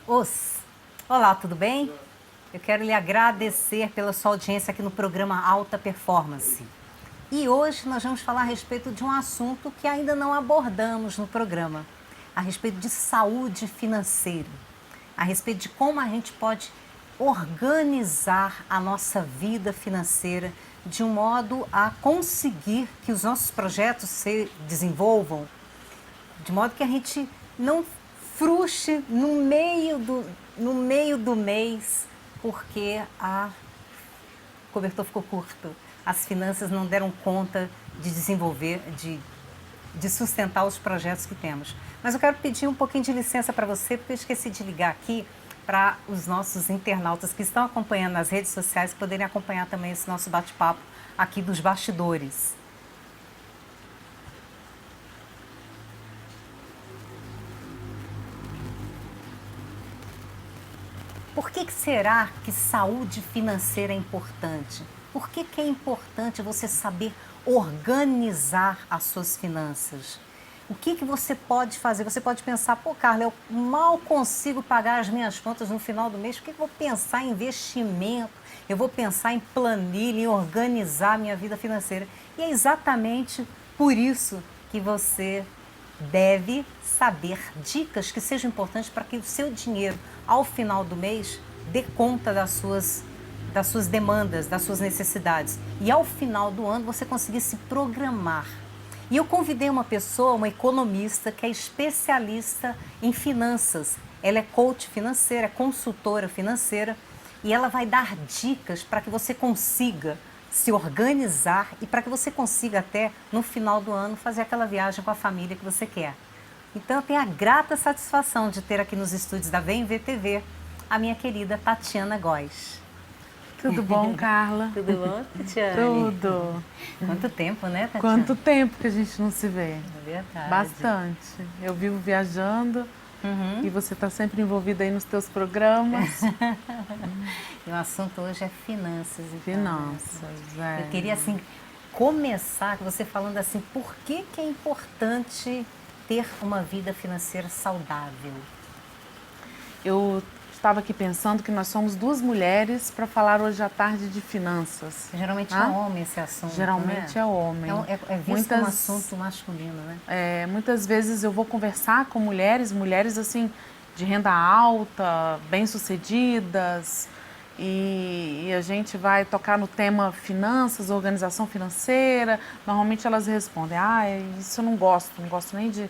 Os. Olá, tudo bem? Eu quero lhe agradecer pela sua audiência aqui no programa Alta Performance. E hoje nós vamos falar a respeito de um assunto que ainda não abordamos no programa, a respeito de saúde financeira, a respeito de como a gente pode organizar a nossa vida financeira de um modo a conseguir que os nossos projetos se desenvolvam, de modo que a gente não frustre no meio do mês, porque o cobertor ficou curto. As finanças não deram conta de desenvolver, de sustentar os projetos que temos. Mas eu quero pedir um pouquinho de licença para você, porque eu esqueci de ligar aqui para os nossos internautas que estão acompanhando nas redes sociais poderem acompanhar também esse nosso bate-papo aqui dos bastidores. Por que será que saúde financeira é importante? Por que é importante você saber organizar as suas finanças? O que você pode fazer? Você pode pensar, pô, Carla, eu mal consigo pagar as minhas contas no final do mês, por que eu vou pensar em investimento? Eu vou pensar em planilha, em organizar a minha vida financeira. E é exatamente por isso que você deve saber dicas que sejam importantes para que o seu dinheiro, ao final do mês, dê conta das suas demandas, das suas necessidades. E ao final do ano você conseguir se programar. E eu convidei uma pessoa, uma economista, que é especialista em finanças. Ela é coach financeira, consultora financeira, e ela vai dar dicas para que você consiga se organizar e para que você consiga até, no final do ano, fazer aquela viagem com a família que você quer. Então, eu tenho a grata satisfação de ter aqui nos estúdios da VMV TV a minha querida Tatiana Góes. Tudo bom, Carla? Tudo bom, Tatiana? Tudo. Quanto tempo, né, Tatiana? Quanto tempo que a gente não se vê? É verdade. Bastante. Eu vivo viajando e você está sempre envolvida aí nos teus programas. E o assunto hoje é finanças. Então, Finanças, é. Eu queria, assim, começar com você falando assim, por que é importante ter uma vida financeira saudável? Eu estava aqui pensando que nós somos duas mulheres para falar hoje à tarde de finanças. Geralmente é homem esse assunto, Geralmente né? é homem. É visto como assunto masculino, né? Muitas vezes eu vou conversar com mulheres assim, de renda alta, bem-sucedidas, e a gente vai tocar no tema finanças, organização financeira. Normalmente elas respondem, isso eu não gosto nem de...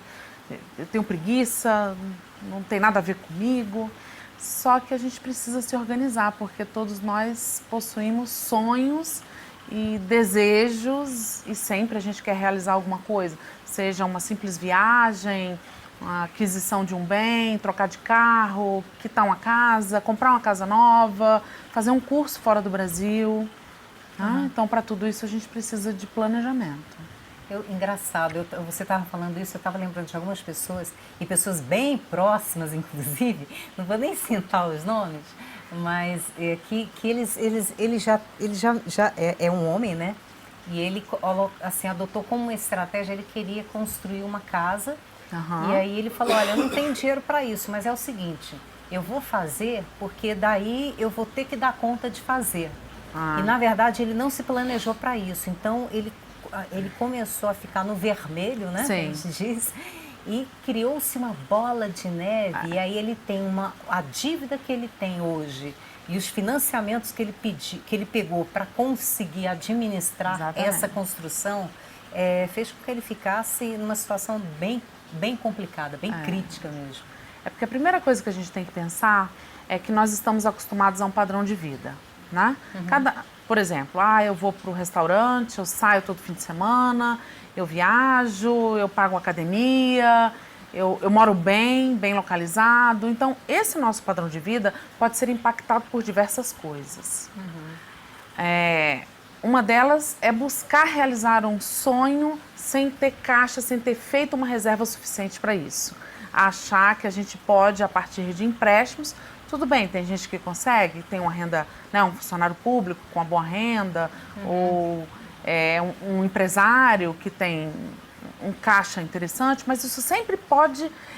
Eu tenho preguiça, não tem nada a ver comigo. Só que a gente precisa se organizar, porque todos nós possuímos sonhos e desejos e sempre a gente quer realizar alguma coisa, seja uma simples viagem, a aquisição de um bem, trocar de carro, quitar uma casa, comprar uma casa nova, fazer um curso fora do Brasil. Então, para tudo isso, a gente precisa de planejamento. Engraçado, você estava falando isso, eu estava lembrando de algumas pessoas, e pessoas bem próximas, inclusive, não vou nem citar os nomes, mas que ele já é um homem, né? E ele assim, adotou como uma estratégia, ele queria construir uma casa, e aí ele falou, olha, eu não tenho dinheiro para isso, mas é o seguinte, eu vou fazer porque daí eu vou ter que dar conta de fazer. E na verdade ele não se planejou para isso, então ele começou a ficar no vermelho, né? Sim. Como se diz, e criou-se uma bola de neve. E aí ele tem a dívida que ele tem hoje e os financiamentos que ele pegou para conseguir administrar Exatamente. essa construção, fez com que ele ficasse numa situação bem complicada, bem crítica mesmo. É porque a primeira coisa que a gente tem que pensar é que nós estamos acostumados a um padrão de vida, né? Por exemplo, eu vou para o restaurante, eu saio todo fim de semana, eu viajo, eu pago academia, eu moro bem localizado. Então, esse nosso padrão de vida pode ser impactado por diversas coisas. Uma delas é buscar realizar um sonho sem ter caixa, sem ter feito uma reserva suficiente para isso. Achar que a gente pode, a partir de empréstimos, tudo bem, tem gente que consegue, tem uma renda, né, um funcionário público com uma boa renda, ou um empresário que tem um caixa interessante, mas isso sempre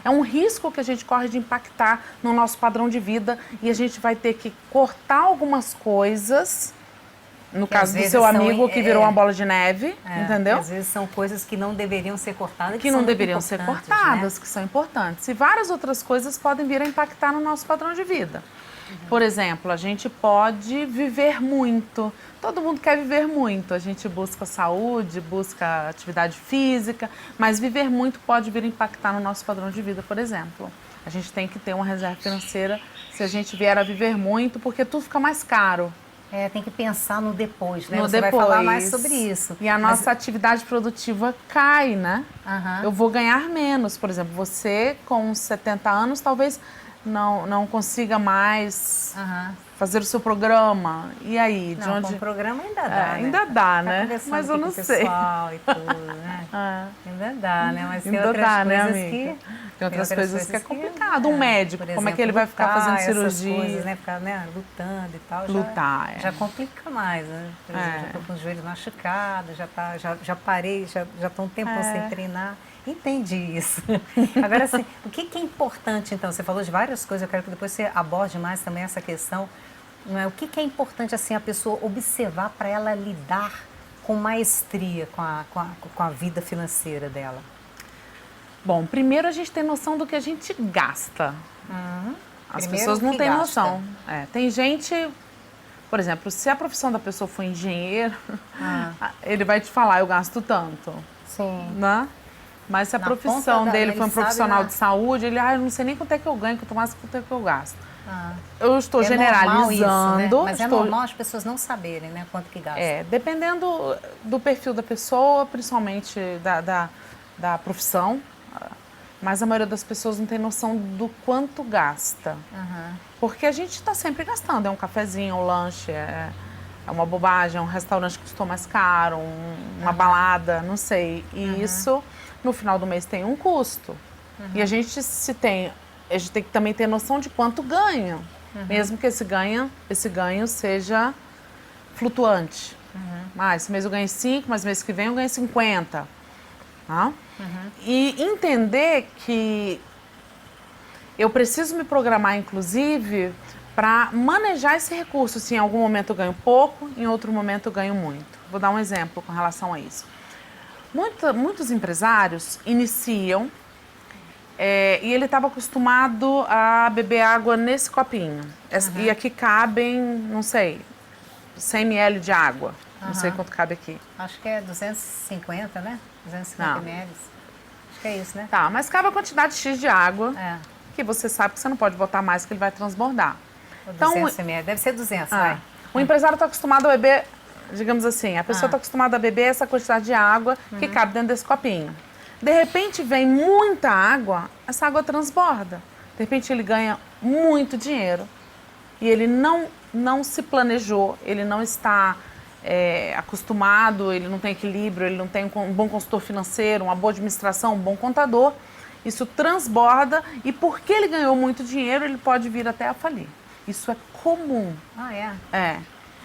é um risco que a gente corre de impactar no nosso padrão de vida e a gente vai ter que cortar algumas coisas, no caso do seu amigo que virou uma bola de neve, entendeu? Às vezes são coisas que não deveriam ser cortadas. Que não deveriam ser cortadas, que são importantes. E várias outras coisas podem vir a impactar no nosso padrão de vida. Por exemplo, a gente pode viver muito. Todo mundo quer viver muito. A gente busca saúde, busca atividade física, mas viver muito pode vir a impactar no nosso padrão de vida, por exemplo. A gente tem que ter uma reserva financeira se a gente vier a viver muito, porque tudo fica mais caro. Tem que pensar no depois, né? Você vai falar mais sobre isso. E a nossa atividade produtiva cai, né? Uhum. Eu vou ganhar menos. Por exemplo, você com 70 anos talvez não consiga mais fazer o seu programa. E aí? De onde? Com o programa ainda dá, né? Ainda dá, né? Mas eu não sei. E tudo, né? Ainda dá, né? Mas tem ainda outras dá, coisas né, que... Tem outras coisas que é complicado. Um médico, exemplo, como é que ele vai ficar fazendo cirurgia? Coisas, né? Ficar lutando e tal. Já complica mais, né? Por exemplo, já tô com os joelhos machucados, já parei, já tô um tempo sem treinar. Entendi isso. Agora, assim, o que é importante, então? Você falou de várias coisas, eu quero que depois você aborde mais também essa questão. Não é? O que é importante, assim, a pessoa observar para ela lidar com maestria com a vida financeira dela? Bom, primeiro a gente tem noção do que a gente gasta. As pessoas não têm noção. Tem gente, por exemplo, se a profissão da pessoa for engenheiro, ele vai te falar, eu gasto tanto. Sim. Né? Mas se a profissão dele foi um profissional de saúde, ele, eu não sei nem quanto é que eu ganho, quanto mais quanto é que eu gasto. Eu estou generalizando. Isso, né? Mas é normal as pessoas não saberem, né, quanto que gastam. Dependendo do perfil da pessoa, principalmente da profissão. Mas a maioria das pessoas não tem noção do quanto gasta. Porque a gente está sempre gastando. É um cafezinho, um lanche, é uma bobagem, é um restaurante que custou mais caro, uma balada, não sei. E isso, no final do mês, tem um custo. E a gente tem que também ter noção de quanto ganha. Mesmo que esse ganho seja flutuante. Esse mês eu ganhei 5, mas mês que vem eu ganho 50. E entender que eu preciso me programar, inclusive, para manejar esse recurso. Se em algum momento eu ganho pouco, em outro momento eu ganho muito. Vou dar um exemplo com relação a isso. Muitos empresários iniciam e ele estava acostumado a beber água nesse copinho. E aqui cabem, não sei, 100 ml de água. Não sei quanto cabe aqui. Acho que é 250, né? 250 ml. Acho que é isso, né? Tá, mas cabe a quantidade X de água que você sabe que você não pode botar mais, que ele vai transbordar. 200 ml, deve ser 200, vai. O empresário está acostumado a beber, digamos assim, a pessoa está acostumada a beber essa quantidade de água que cabe dentro desse copinho. De repente vem muita água, essa água transborda. De repente ele ganha muito dinheiro e ele não se planejou, ele não está acostumado, ele não tem equilíbrio, ele não tem um bom consultor financeiro, uma boa administração, um bom contador. Isso transborda e porque ele ganhou muito dinheiro, ele pode vir até a falir. Isso é comum.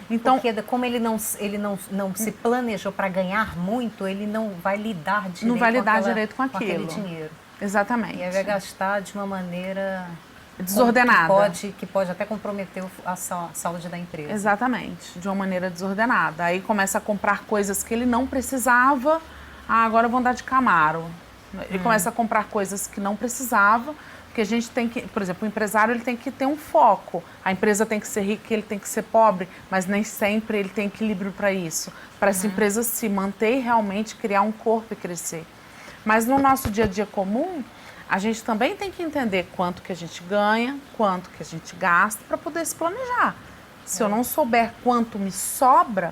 Então, porque como ele não se planejou para ganhar muito, ele não vai lidar direito com aquele dinheiro. Exatamente. E aí vai gastar de uma maneira desordenada. Que pode até comprometer a saúde da empresa. Exatamente, de uma maneira desordenada. Aí começa a comprar coisas que ele não precisava. Agora eu vou andar de Camaro. Ele começa a comprar coisas que não precisava. Porque a gente tem que, por exemplo, o empresário ele tem que ter um foco. A empresa tem que ser rica, ele tem que ser pobre, mas nem sempre ele tem equilíbrio para isso. Para essa empresa se manter e realmente criar um corpo e crescer. Mas no nosso dia a dia comum, a gente também tem que entender quanto que a gente ganha, quanto que a gente gasta para poder se planejar. Se eu não souber quanto me sobra,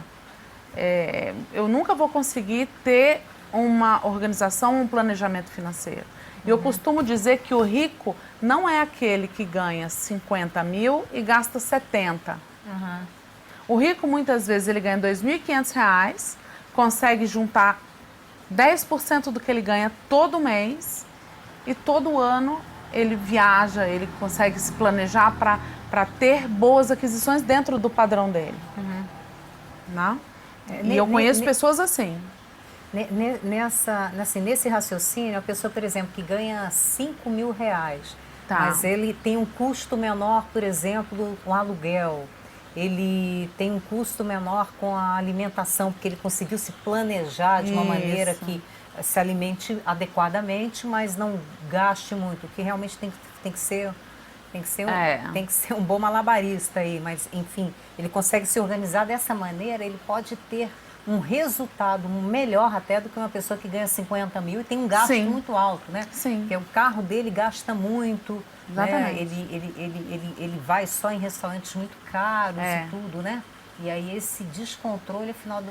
eu nunca vou conseguir ter uma organização, um planejamento financeiro. E eu costumo dizer que o rico não é aquele que ganha 50 mil e gasta 70. O rico, muitas vezes, ele ganha R$ 2.500, consegue juntar 10% do que ele ganha todo mês e todo ano ele viaja, ele consegue se planejar para ter boas aquisições dentro do padrão dele. Não? E eu conheço pessoas assim. Nesse raciocínio, a pessoa, por exemplo, que ganha R$ 5.000, Tá. mas ele tem um custo menor, por exemplo, com aluguel, ele tem um custo menor com a alimentação, porque ele conseguiu se planejar de uma maneira Isso. que se alimente adequadamente, mas não gaste muito, que realmente tem que ser tem que ser um bom malabarista aí, mas enfim, ele consegue se organizar dessa maneira, ele pode ter um resultado melhor até do que uma pessoa que ganha 50 mil e tem um gasto Sim. muito alto, né? Sim. Porque o carro dele gasta muito, né? Exatamente. Ele vai só em restaurantes muito caros É. e tudo, né? E aí esse descontrole, final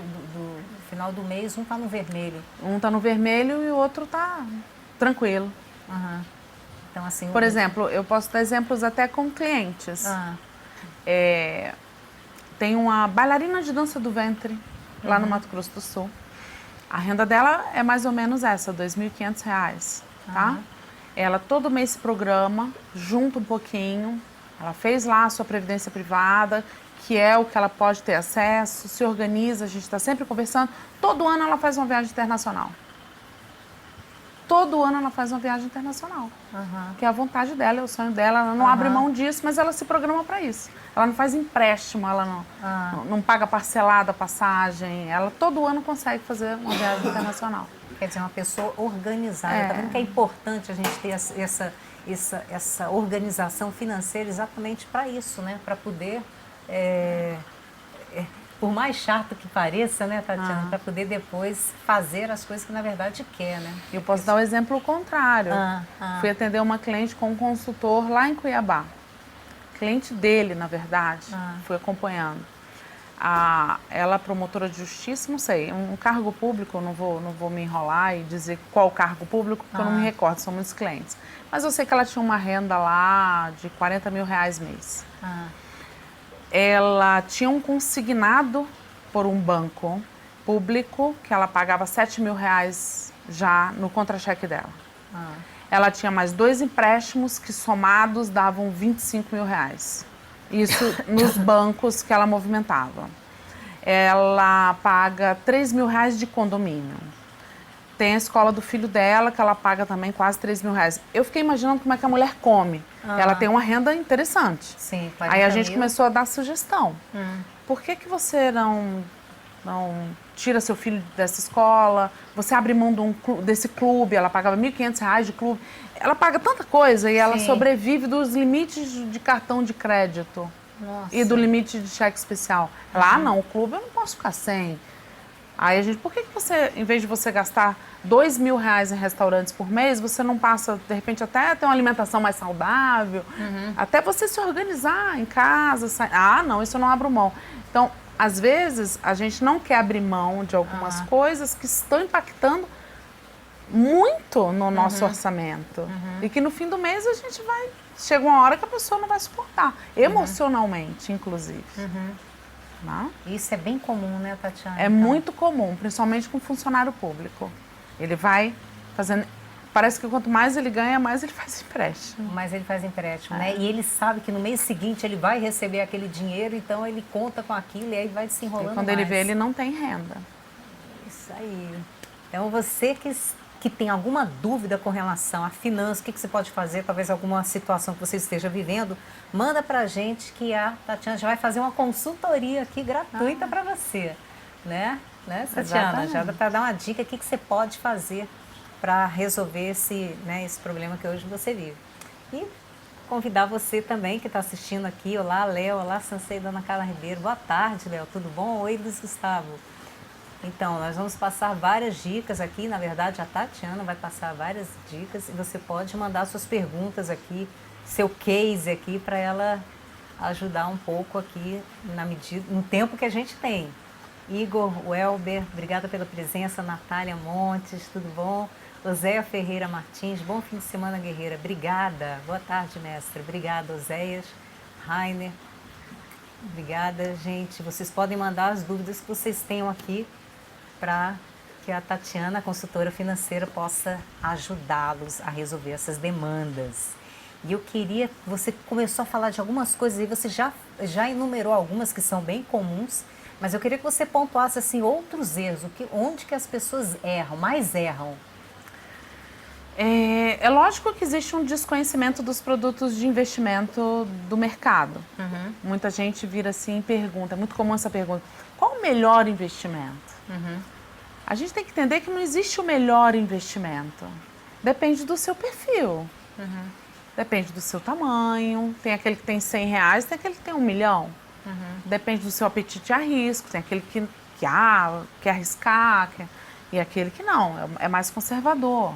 do mês, um tá no vermelho. Um tá no vermelho e o outro tá tranquilo. Aham. Então, assim, Por exemplo, eu posso dar exemplos até com clientes. Tem uma bailarina de dança do ventre lá no Mato Grosso do Sul. A renda dela é mais ou menos essa, R$ 2.500, tá? Ela todo mês se programa, junta um pouquinho, ela fez lá a sua previdência privada, que é o que ela pode ter acesso, se organiza, a gente está sempre conversando. Todo ano ela faz uma viagem internacional. Todo ano ela faz uma viagem internacional, que é a vontade dela, é o sonho dela, ela não abre mão disso, mas ela se programa para isso. Ela não faz empréstimo, ela não paga parcelada a passagem, ela todo ano consegue fazer uma viagem internacional. Quer dizer, uma pessoa organizada. Tá vendo que é importante a gente ter essa organização financeira exatamente para isso, né? Para poder, por mais chato que pareça, né, Tatiana, para poder depois fazer as coisas que na verdade quer, né? Eu posso dar o exemplo contrário. Fui atender uma cliente com um consultor lá em Cuiabá. Cliente dele, na verdade, fui acompanhando. Ela é promotora de justiça, não sei, um cargo público, não vou me enrolar e dizer qual cargo público, porque eu não me recordo, são muitos clientes. Mas eu sei que ela tinha uma renda lá de R$ 40.000 mês. Ela tinha um consignado por um banco público, que ela pagava R$ 7.000 já no contra-cheque dela. Ela tinha mais 2 empréstimos que somados davam R$ 25.000. Isso nos bancos que ela movimentava. Ela paga R$ 3.000 de condomínio. Tem a escola do filho dela, que ela paga também quase R$ 3.000. Eu fiquei imaginando como é que a mulher come. Ela tem uma renda interessante. Sim, aí a gente começou a dar sugestão. Por que você não tira seu filho dessa escola? Você abre mão desse clube, ela pagava R$ 1.500 de clube. Ela paga tanta coisa e ela sobrevive dos limites de cartão de crédito. Nossa. E do limite de cheque especial. Lá não, o clube eu não posso ficar sem. Aí a gente, por que você, em vez de você gastar R$ 2.000 em restaurantes por mês, você não passa, de repente, até ter uma alimentação mais saudável, até você se organizar em casa, não, isso eu não abro mão. Então, às vezes, a gente não quer abrir mão de algumas coisas que estão impactando muito no nosso orçamento. E que no fim do mês a gente chega uma hora que a pessoa não vai suportar, emocionalmente, inclusive. Não? Isso é bem comum, né, Tatiana? É muito comum, principalmente com funcionário público. Ele vai fazendo... Parece que quanto mais ele ganha, mais ele faz empréstimo. Mas ele faz empréstimo, né? E ele sabe que no mês seguinte ele vai receber aquele dinheiro, então ele conta com aquilo e aí vai se enrolando E quando ele vê, ele não tem renda. Isso aí. Então você que tem alguma dúvida com relação à finança, o que você pode fazer, talvez alguma situação que você esteja vivendo, manda pra gente que a Tatiana já vai fazer uma consultoria aqui gratuita para você, né, Tatiana? Já dá para dar uma dica, o que você pode fazer para resolver esse problema que hoje você vive. E convidar você também que está assistindo aqui, olá Léo, olá Sansei, Dona Carla Ribeiro, boa tarde Léo, tudo bom? Oi Luiz Gustavo. Então, nós vamos passar várias dicas aqui, na verdade a Tatiana vai passar várias dicas e você pode mandar suas perguntas aqui, seu case aqui, para ela ajudar um pouco aqui no tempo que a gente tem. Igor Welber, obrigada pela presença, Natália Montes, tudo bom? Oséia Ferreira Martins, bom fim de semana, guerreira, obrigada, boa tarde, mestre, obrigada, Oséias, Rainer, obrigada, gente, vocês podem mandar as dúvidas que vocês tenham aqui, para que a Tatiana, a consultora financeira, possa ajudá-los a resolver essas demandas. E eu queria, você começou a falar de algumas coisas e você já enumerou algumas que são bem comuns, Mas eu queria que você pontuasse assim outros erros, onde que as pessoas erram, mais erram. É lógico que existe um desconhecimento dos produtos de investimento do mercado. Muita gente vira assim e pergunta, é muito comum essa pergunta, qual o melhor investimento? A gente tem que entender que não existe o melhor investimento. Depende do seu perfil. Depende do seu tamanho. Tem aquele que tem R$100, tem aquele que tem 1 milhão. Depende do seu apetite a risco. Tem aquele que quer arriscar, e aquele que não, é mais conservador.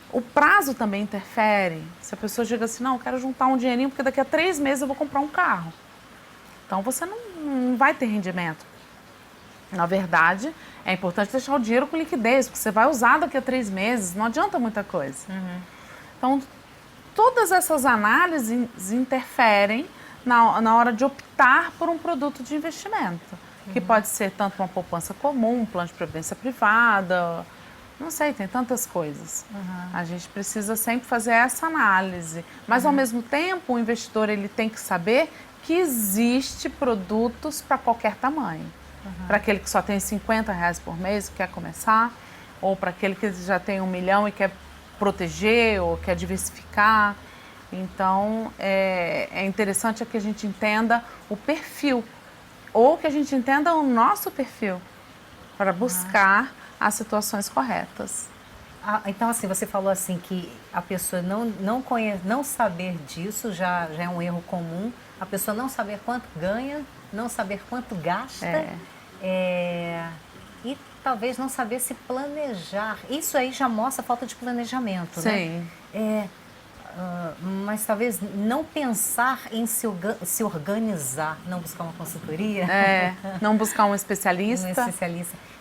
O prazo também interfere. Se a pessoa chega assim, não, eu quero juntar um dinheirinho porque daqui a 3 meses eu vou comprar um carro. Então você não vai ter rendimento. Na verdade, é importante deixar o dinheiro com liquidez, porque você vai usar daqui a 3 meses, não adianta muita coisa. Então, todas essas análises interferem na hora de optar por um produto de investimento, que pode ser tanto uma poupança comum, um plano de previdência privada, não sei, tem tantas coisas. A gente precisa sempre fazer essa análise. Mas, ao mesmo tempo, o investidor ele tem que saber que existe produtos para qualquer tamanho. Para aquele que só tem R$50 por mês e quer começar, ou para aquele que já tem 1 milhão e quer proteger ou quer diversificar. Então, é interessante que a gente entenda o perfil, ou que a gente entenda o nosso perfil, para buscar as situações corretas. Então, assim, você falou assim que a pessoa não saber disso já é um erro comum, a pessoa não saber quanto ganha, não saber quanto gasta, e talvez não saber se planejar. Isso aí já mostra falta de planejamento, né? Sim. Mas talvez não pensar em se organizar, não buscar uma consultoria. Não buscar um especialista.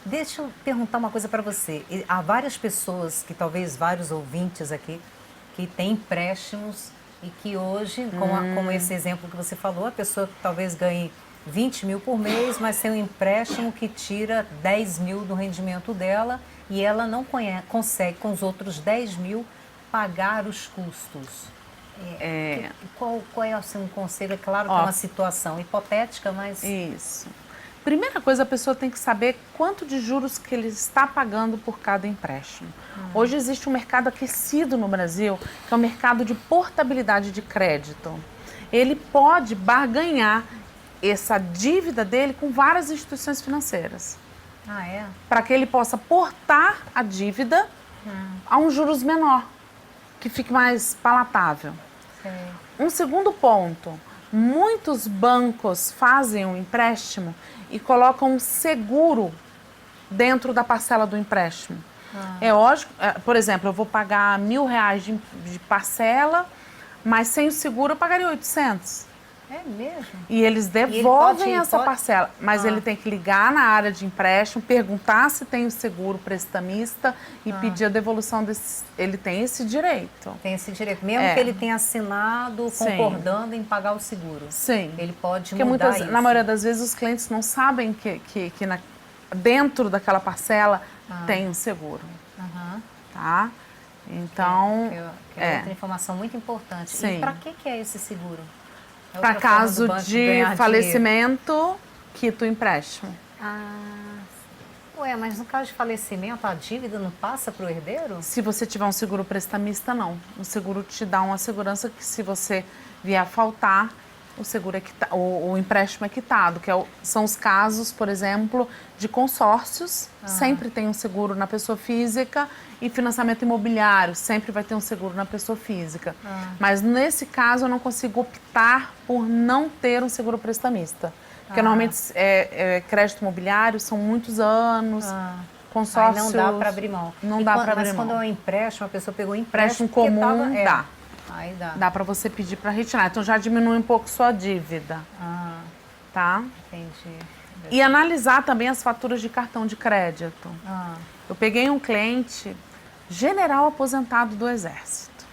Deixa eu perguntar uma coisa para você. Há várias pessoas, talvez vários ouvintes aqui, que têm empréstimos e que hoje, como esse exemplo que você falou, a pessoa talvez ganhe 20 mil por mês, mas tem um empréstimo que tira 10 mil do rendimento dela e ela não consegue, com os outros 10 mil, pagar os custos. Qual é assim, um conselho? É claro que é uma situação hipotética, mas... Isso. Primeira coisa, a pessoa tem que saber quanto de juros que ele está pagando por cada empréstimo. Hoje existe um mercado aquecido no Brasil, que é o mercado de portabilidade de crédito. Ele pode barganhar essa dívida dele com várias instituições financeiras. Para que ele possa portar a dívida a um juros menor, que fique mais palatável. Um segundo ponto, muitos bancos fazem um empréstimo e colocam um seguro dentro da parcela do empréstimo. É lógico, por exemplo, eu vou pagar R$1.000 de parcela, mas sem o seguro eu pagaria 800. É mesmo? E eles devolvem essa parcela, mas ele tem que ligar na área de empréstimo, perguntar se tem o seguro prestamista e pedir a devolução desse. Ele tem esse direito. Tem esse direito, mesmo que ele tenha assinado, concordando em pagar o seguro. Sim. Ele pode mudar isso. Na maioria das vezes os clientes não sabem que dentro daquela parcela tem um seguro. Tá? Então... É outra informação muito importante. Sim. E para que é esse seguro? Para caso de falecimento, quita o empréstimo. Mas no caso de falecimento, a dívida não passa para o herdeiro? Se você tiver um seguro prestamista, não. O seguro te dá uma segurança que se você vier a faltar, o seguro o empréstimo é quitado, são os casos, por exemplo, de consórcios, sempre tem um seguro na pessoa física, e financiamento imobiliário, sempre vai ter um seguro na pessoa física. Mas nesse caso eu não consigo optar por não ter um seguro prestamista, porque normalmente crédito imobiliário são muitos anos, consórcios... Aí não dá para abrir mão. Mas quando é um empréstimo, a pessoa pegou um empréstimo comum, dá. Aí dá. Dá para você pedir para retirar. Então já diminui um pouco sua dívida. Tá? Entendi. E analisar também as faturas de cartão de crédito. Eu peguei um cliente, general aposentado do Exército.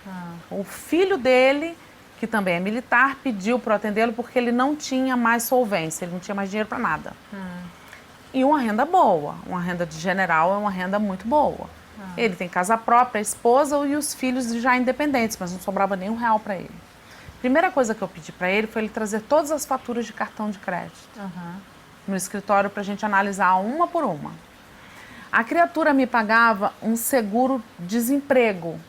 O filho dele, que também é militar, pediu para atendê-lo porque ele não tinha mais solvência, ele não tinha mais dinheiro para nada. E uma renda boa, uma renda de general é uma renda muito boa. Ele tem casa própria, a esposa e os filhos já independentes, mas não sobrava nem R$1 para ele. Primeira coisa que eu pedi para ele foi ele trazer todas as faturas de cartão de crédito. no escritório para a gente analisar uma por uma. A criatura me pagava um seguro-desemprego.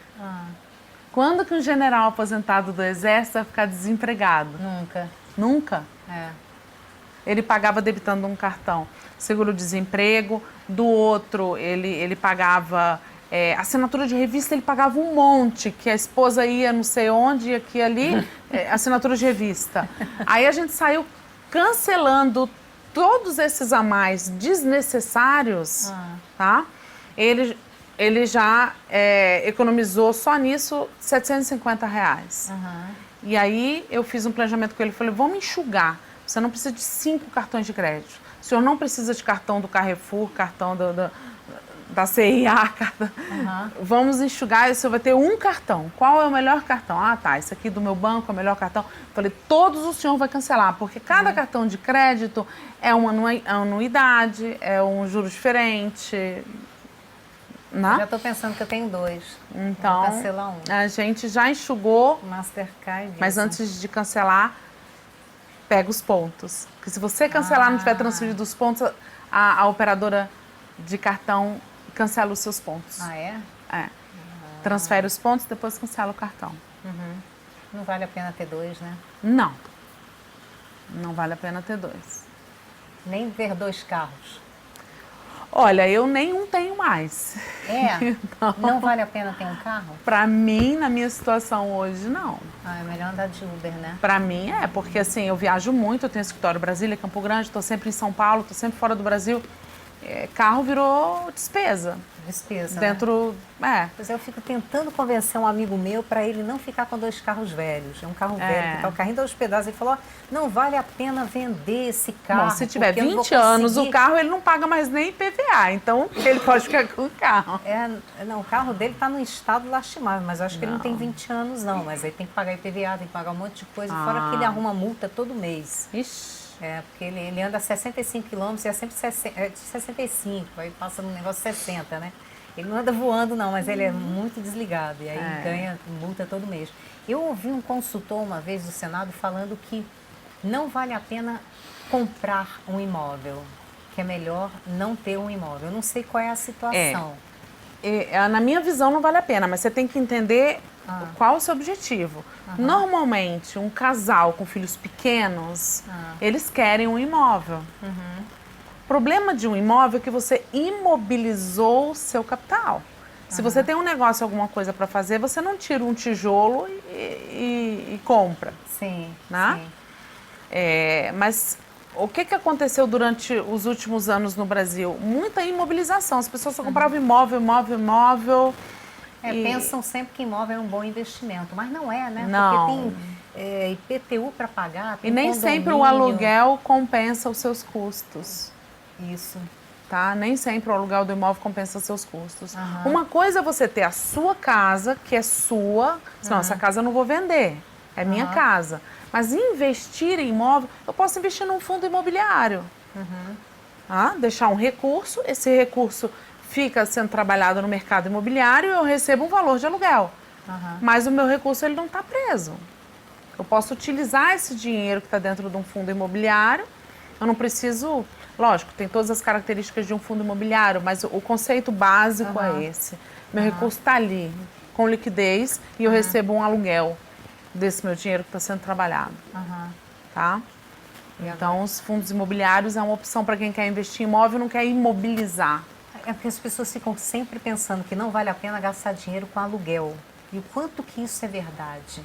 Quando que um general aposentado do Exército vai ficar desempregado? Nunca. Nunca. É. Ele pagava debitando um cartão seguro-desemprego, do outro ele pagava assinatura de revista, ele pagava um monte, que a esposa ia não sei onde, ia aqui ali, assinatura de revista. Aí a gente saiu cancelando todos esses a mais desnecessários, tá? Ele já economizou só nisso R$ 750. E aí eu fiz um planejamento com ele, falei, vamos enxugar. Você não precisa de 5 cartões de crédito. O senhor não precisa de cartão do Carrefour, cartão da CIA. Vamos enxugar, o senhor vai ter um cartão. Qual é o melhor cartão? Ah, tá, esse aqui do meu banco é o melhor cartão. Falei, todos o senhor vai cancelar, porque cada cartão de crédito é uma anuidade, é um juro diferente. Né? Já estou pensando que eu tenho 2. Então, vou cancelar um. A gente já enxugou, Mastercard. mas antes de cancelar, pega os pontos. Porque se você cancelar e não tiver transferido os pontos, a operadora de cartão cancela os seus pontos. Ah, é? É. Transfere os pontos, depois cancela o cartão. Não vale a pena ter 2, né? Não. Não vale a pena ter 2. Nem ter 2 carros. Olha, eu nenhum tenho mais. Não vale a pena ter um carro? Pra mim, na minha situação hoje, não. É melhor andar de Uber, né? Pra mim porque assim, eu viajo muito, eu tenho escritório em Brasília, Campo Grande, tô sempre em São Paulo, tô sempre fora do Brasil. Carro virou despesa. Despesa, Dentro, Pois eu fico tentando convencer um amigo meu para ele não ficar com 2 carros velhos. É um carro velho, que tá o carrinho dos pedaços. Ele falou, não vale a pena vender esse carro. Bom, se tiver 20 anos, o carro ele não paga mais nem IPVA, então ele pode ficar com o carro. Não, o carro dele está num estado lastimável, mas eu acho que ele não tem 20 anos não, mas aí tem que pagar IPVA, tem que pagar um monte de coisa, fora que ele arruma multa todo mês. Ixi. Porque ele anda 65 quilômetros e é sempre 65, aí passa no negócio 60, né? Ele não anda voando não, mas ele é muito desligado e aí ganha multa todo mês. Eu ouvi um consultor uma vez do Senado falando que não vale a pena comprar um imóvel, que é melhor não ter um imóvel. Eu não sei qual é a situação. Na minha visão não vale a pena, mas você tem que entender qual o seu objetivo. Normalmente, um casal com filhos pequenos, eles querem um imóvel. O problema de um imóvel é que você imobilizou o seu capital. Se você tem um negócio, alguma coisa para fazer, você não tira um tijolo e compra. Sim, né? Mas o que aconteceu durante os últimos anos no Brasil? Muita imobilização. As pessoas só compravam imóvel. Pensam sempre que imóvel é um bom investimento, mas não é, né? Não. Porque tem IPTU para pagar, tem E nem sempre o aluguel compensa os seus custos. Isso. Tá? Nem sempre o aluguel do imóvel compensa os seus custos. Uma coisa é você ter a sua casa, que é sua. Não, essa casa eu não vou vender, é minha casa. Mas investir em imóvel, eu posso investir num fundo imobiliário. Deixar um recurso, esse recurso fica sendo trabalhado no mercado imobiliário e eu recebo um valor de aluguel. Mas o meu recurso ele não está preso. Eu posso utilizar esse dinheiro que está dentro de um fundo imobiliário. Eu não preciso... Lógico, tem todas as características de um fundo imobiliário, mas o conceito básico é esse. Meu recurso está ali, com liquidez, e eu recebo um aluguel desse meu dinheiro que está sendo trabalhado. Tá? Então, os fundos imobiliários é uma opção para quem quer investir em imóvel e não quer imobilizar. É porque as pessoas ficam sempre pensando que não vale a pena gastar dinheiro com aluguel. E o quanto que isso é verdade?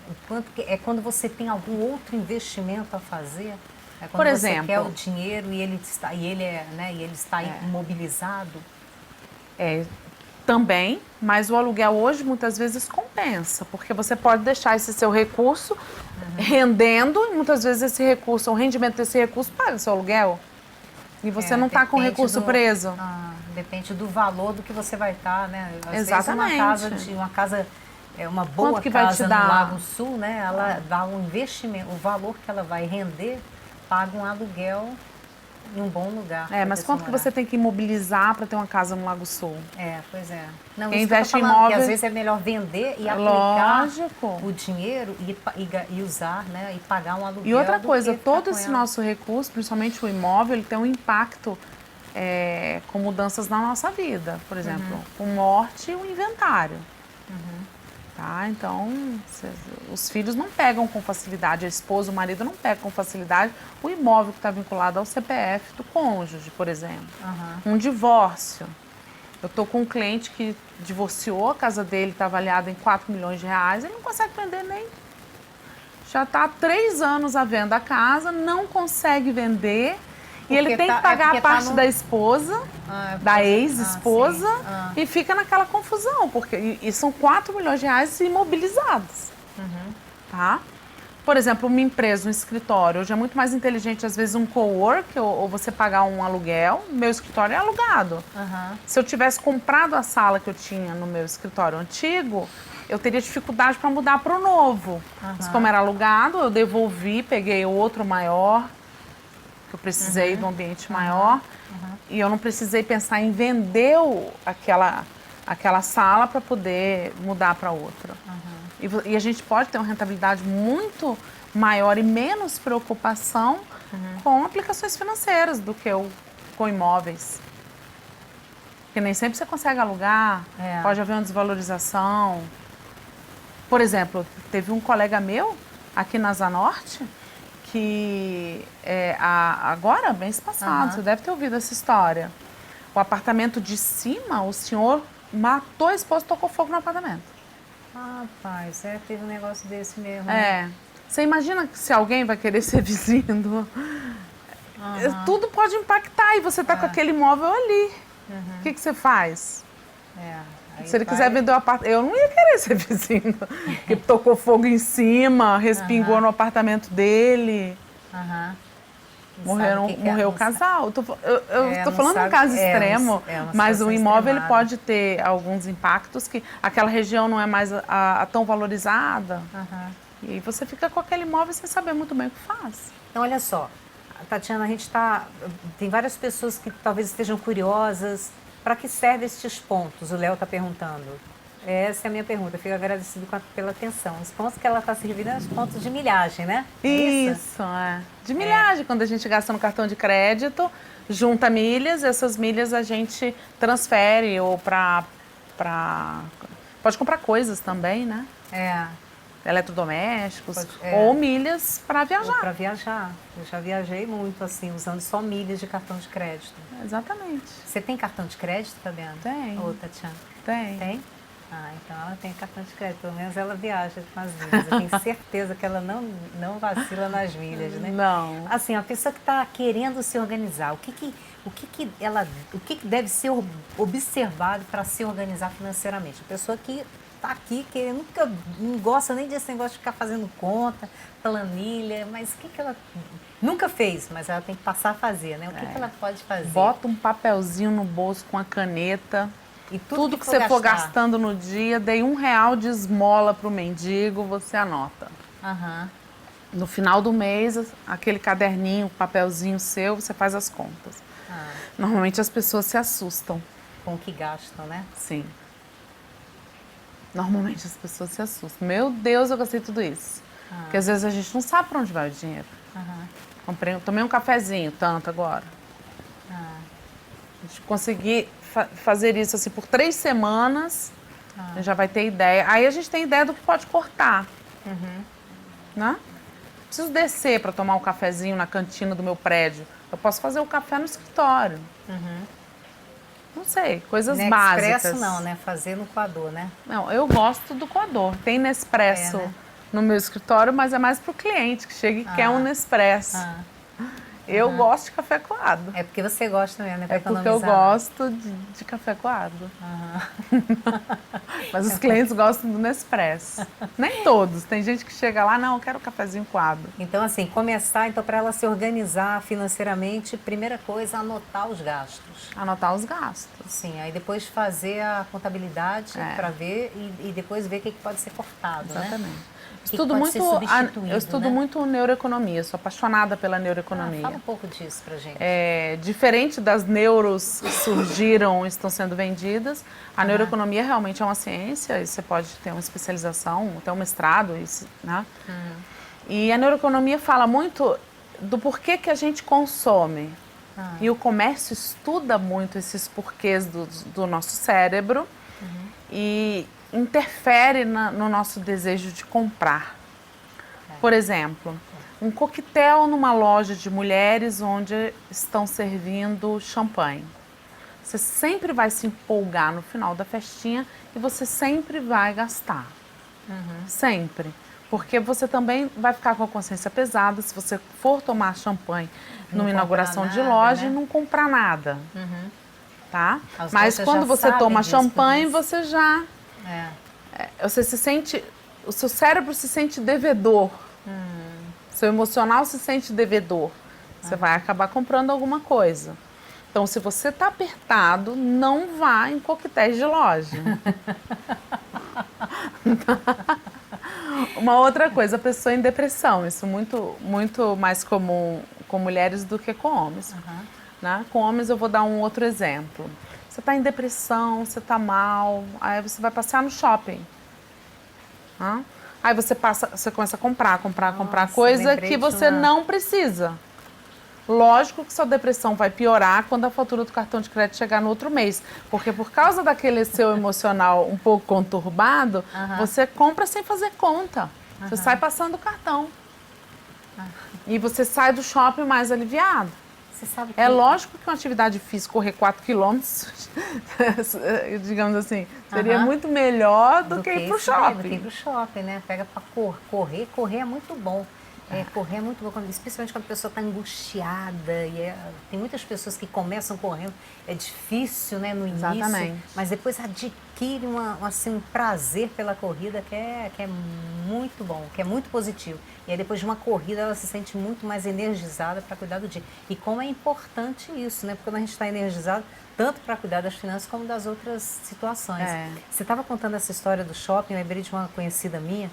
O quanto que é quando você tem algum outro investimento a fazer? É quando Por exemplo, você quer o dinheiro e ele está imobilizado? Também, mas o aluguel hoje muitas vezes compensa, porque você pode deixar esse seu recurso rendendo e muitas vezes esse recurso, o rendimento desse recurso paga o seu aluguel. E você não está com o recurso preso. Depende do valor do que você vai estar, né? Às Exatamente. vezes uma casa uma boa que casa vai te no dar? Lago Sul, né? Ela dá um investimento, o valor que ela vai render paga um aluguel em um bom lugar. Mas quanto que você tem que imobilizar para ter uma casa no Lago Sul? Pois é. Não, Quem isso que eu tô investe em falando, imóvel... que às vezes é melhor vender e aplicar Lógico. o dinheiro e usar, né? E pagar um aluguel. E outra do coisa, que ficar todo com esse ela. nosso recurso, principalmente o imóvel, ele tem um impacto com mudanças na nossa vida. Por exemplo, com morte e o inventário. Tá? Então, os filhos não pegam com facilidade, a esposa, o marido não pegam com facilidade o imóvel que está vinculado ao CPF do cônjuge, por exemplo. Um divórcio. Eu estou com um cliente que divorciou, a casa dele está avaliada em 4 milhões de reais, ele não consegue vender nem... Já está há 3 anos à venda a casa, não consegue vender... E ele tem que pagar a parte da esposa, da ex-esposa, e fica naquela confusão, porque e são 4 milhões de reais imobilizados. Tá? Por exemplo, uma empresa, um escritório, hoje é muito mais inteligente, às vezes, um cowork ou você pagar um aluguel. Meu escritório é alugado. Se eu tivesse comprado a sala que eu tinha no meu escritório antigo, eu teria dificuldade para mudar para o novo. Mas como era alugado, eu devolvi, peguei outro maior. Eu precisei de um ambiente maior e eu não precisei pensar em vender aquela sala para poder mudar para outra. E a gente pode ter uma rentabilidade muito maior e menos preocupação com aplicações financeiras do que com imóveis. Porque nem sempre você consegue alugar, pode haver uma desvalorização. Por exemplo, teve um colega meu aqui na Zanorte que agora, mês passado, você deve ter ouvido essa história. O apartamento de cima, o senhor matou a esposa e tocou fogo no apartamento. Rapaz, teve um negócio desse mesmo. Você imagina que se alguém vai querer ser vizinho, tudo pode impactar e você está com aquele imóvel ali. O que você faz? Se ele quiser vender o apartamento, eu não ia querer ser vizinho, porque tocou fogo em cima, respingou no apartamento dele. Morreu o casal. Eu estou falando de um caso extremo, mas o imóvel ele pode ter alguns impactos que aquela região não é mais tão valorizada. E você fica com aquele imóvel sem saber muito bem o que faz. Então, olha só, Tatiana, tem várias pessoas que talvez estejam curiosas. Para que servem estes pontos? O Léo está perguntando. Essa é a minha pergunta. Eu fico agradecido pela atenção. Os pontos que ela está servindo são os pontos de milhagem, né? Isso. De milhagem. Quando a gente gasta no cartão de crédito, junta milhas, essas milhas a gente transfere ou pode comprar coisas também, né? Eletrodomésticos, ou milhas para viajar. Para viajar. Eu já viajei muito, assim, usando só milhas de cartão de crédito. Exatamente. Você tem cartão de crédito, Fabiana? Tem. Ô, Tatiana? Tem. Tem? Então ela tem cartão de crédito. Pelo menos ela viaja com as milhas. Eu tenho certeza que ela não vacila nas milhas, né? Não. Assim, a pessoa que está querendo se organizar, o que deve ser observado para se organizar financeiramente? A pessoa que está aqui, que nunca não gosta nem desse negócio de ficar fazendo conta, planilha, mas o que ela nunca fez, mas ela tem que passar a fazer, né? O que ela pode fazer? Bota um papelzinho no bolso com a caneta. E tudo que você for gastando no dia, dei R$1 de esmola para o mendigo, você anota. No final do mês, aquele caderninho, papelzinho seu, você faz as contas. Normalmente as pessoas se assustam. Com o que gastam, né? Sim. Normalmente as pessoas se assustam. Meu Deus, eu gastei tudo isso. Porque às vezes a gente não sabe para onde vai o dinheiro. Tomei um cafezinho, tanto agora. A gente conseguir fazer isso assim por 3 semanas, a gente já vai ter ideia. Aí a gente tem ideia do que pode cortar. Né? Preciso descer para tomar um cafezinho na cantina do meu prédio. Eu posso fazer o café no escritório. Não sei, coisas básicas. Nespresso não, né? Fazer no coador, né? Não, eu gosto do coador. Tem Nespresso no meu escritório, mas é mais para o cliente que chega e quer um Nespresso. Eu gosto de café coado. É porque você gosta mesmo, né? É porque eu gosto de café coado. Mas os clientes gostam do Nespresso. Nem todos. Tem gente que chega lá, não, eu quero um cafezinho coado. Então, assim, para ela se organizar financeiramente, primeira coisa, anotar os gastos. Anotar os gastos. Sim, aí depois fazer a contabilidade para ver e depois ver o que pode ser cortado, Exatamente. né? Eu estudo muito neuroeconomia, sou apaixonada pela neuroeconomia. Fala um pouco disso pra gente. Diferente das neuros que surgiram e estão sendo vendidas, a neuroeconomia realmente é uma ciência, e você pode ter uma especialização, ter um mestrado, isso, né? E a neuroeconomia fala muito do porquê que a gente consome. E o comércio estuda muito esses porquês do nosso cérebro e interfere no nosso desejo de comprar. Por exemplo, um coquetel numa loja de mulheres onde estão servindo champanhe. Você sempre vai se empolgar no final da festinha e você sempre vai gastar. Sempre. Porque você também vai ficar com a consciência pesada se você for tomar champanhe numa inauguração de loja, né? E não comprar nada. Tá? Mas quando você toma champanhe, você já... Você se sente... O seu cérebro se sente devedor. Seu emocional se sente devedor. Você vai acabar comprando alguma coisa. Então, se você está apertado, não vá em coquetéis de loja. Uma outra coisa, a pessoa em depressão. Isso muito mais comum com mulheres do que com homens. Né? Com homens eu vou dar um outro exemplo. Você está em depressão, você está mal, aí você vai passear no shopping. Aí você começa a comprar coisa que você não precisa. Lógico que sua depressão vai piorar quando a fatura do cartão de crédito chegar no outro mês. Porque por causa daquele seu emocional um pouco conturbado, você compra sem fazer conta. Você sai passando o cartão. E você sai do shopping mais aliviado. Você sabe que... É lógico que uma atividade física, correr 4 quilômetros, digamos assim, seria muito melhor do que ir pro shopping. Do que ir pro shopping, né? Pega pra correr. Correr é muito bom. Correr é muito bom, especialmente quando a pessoa está angustiada. Tem muitas pessoas que começam correndo, é difícil, né, no início. Exatamente. Mas depois adquire um prazer pela corrida que é muito bom, que é muito positivo. E aí depois de uma corrida ela se sente muito mais energizada para cuidar do dia. E como é importante isso, né? Porque quando a gente está energizado, tanto para cuidar das finanças como das outras situações. Você estava contando essa história do shopping, eu lembrei de uma conhecida minha,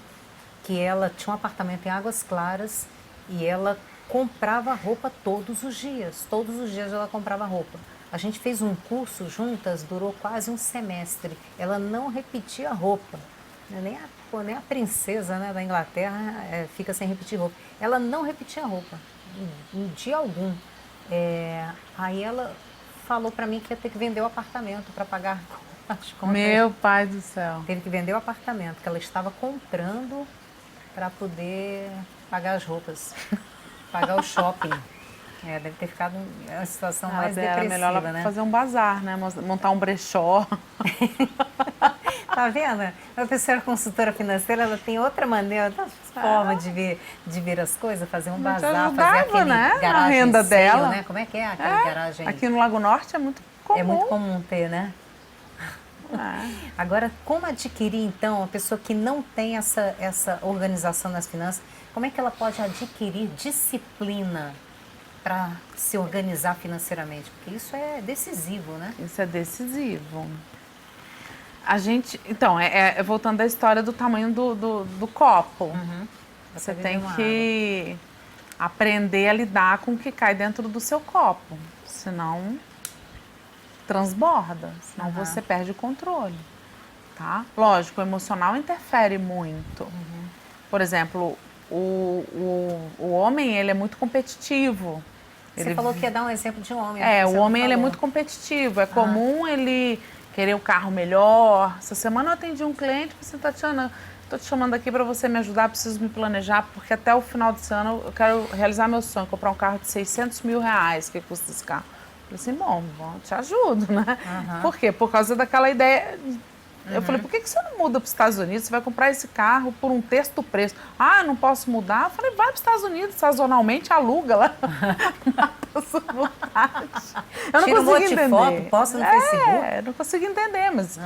que ela tinha um apartamento em Águas Claras e ela comprava roupa todos os dias ela comprava roupa. A gente fez um curso juntas, durou quase um semestre, ela não repetia roupa, nem a princesa, né, da Inglaterra fica sem repetir roupa, ela não repetia roupa, em dia algum. Aí ela falou para mim que ia ter que vender o apartamento para pagar as contas. Meu pai do céu. Teve que vender o apartamento que ela estava comprando para poder pagar as roupas, pagar o shopping. Deve ter ficado uma situação mais depressiva, melhor ela né? fazer um bazar, né? Montar um brechó. Tá vendo? A pessoa consultora financeira, ela tem outra maneira, outra forma de ver as coisas, fazer um bazar, fazer aquele garagem a renda dela, né? Como é que é aquele garagem? Aqui no Lago Norte é muito comum. É muito comum ter, né? Agora, como adquirir, então, uma pessoa que não tem essa organização nas finanças, como é que ela pode adquirir disciplina para se organizar financeiramente? Porque isso é decisivo, né? Isso é decisivo. Então, voltando à história do tamanho do copo. Você tem que aprender a lidar com o que cai dentro do seu copo, senão transborda, senão você perde o controle, tá? Lógico, o emocional interfere muito. Por exemplo, o homem, ele é muito competitivo. Você falou que ia dar um exemplo de um homem. O homem, ele é muito competitivo. É comum ele querer o carro melhor. Essa semana eu atendi um cliente, você, Tatiana, estou te chamando aqui para você me ajudar, preciso me planejar, porque até o final desse ano eu quero realizar meu sonho, comprar um carro de 600 mil reais, que custa esse carro. Eu falei assim, bom, te ajudo, né? Por quê? Por causa daquela ideia. Eu falei, por que você não muda para os Estados Unidos? Você vai comprar esse carro por um terço do preço. Eu não posso mudar? Eu falei, vai para os Estados Unidos, sazonalmente, aluga lá. Mata a sua vontade. Eu não consigo entender. Foto, posta no Facebook? Eu não consigo entender, mas